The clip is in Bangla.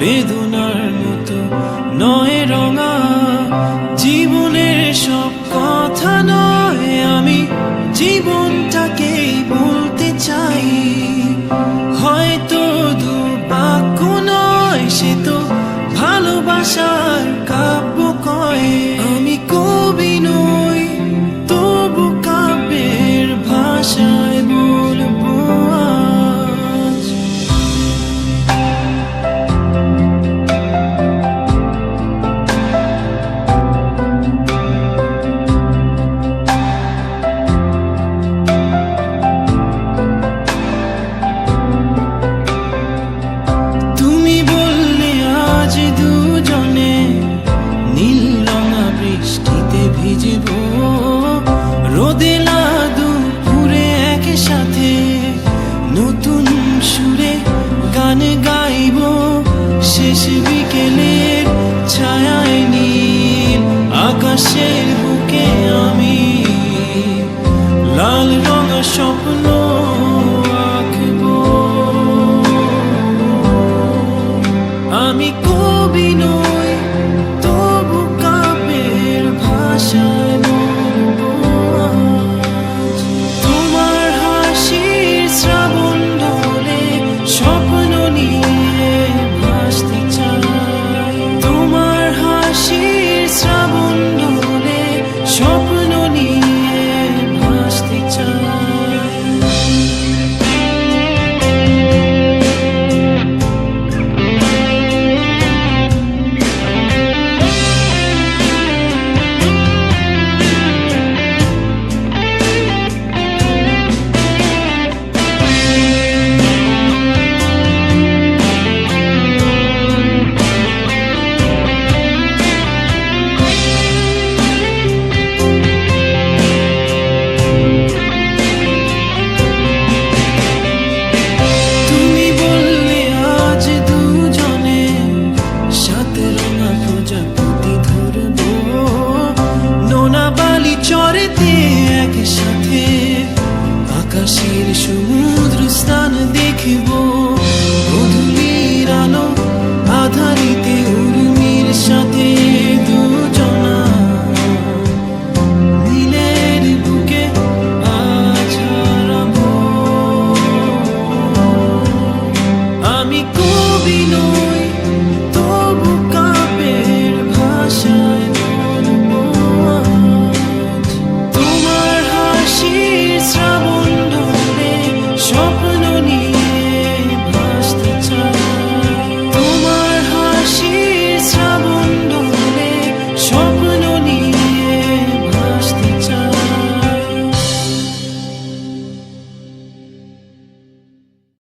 বেদনার মতো নয় রঙা জীবনের সব কথা নয়, আমি জীবনটাকেই বলতে চাই। হয়তো দু বাক্য নয়, সে তো ভালোবাসার কাব্য কয়। আমি কবি নই, তবু কাব্যের ভাষায় বলবো আজ। তুমি বললে আজ দুজনে নীল রঙা বৃষ্টিতে ভিজব, রোদেলা দুপুরে একসাথে নতুন সুরে গান গাইব। শেষ বিকেলের ছায়ায় নীল আকাশের বুকে আমি লাল রঙা স্বপ্ন আঁকব। আমি কবি নই, তবু কাব্যের ভাষায় বলবো আজ। তোমার হাসির শ্রাবণ ঢলে স্বপ্ন নিয়ে ভাসতে চাই। তোমার হাসির শ্রাবণ ঢলে স্বপ্ন নিয়ে ভাসতে চাই। তুমি বললে আজ দুজনে সাত রঙা প্রজাপতি ধরবো, নোনা বালি চরেতে একসাথে আকাশের সমুদ্র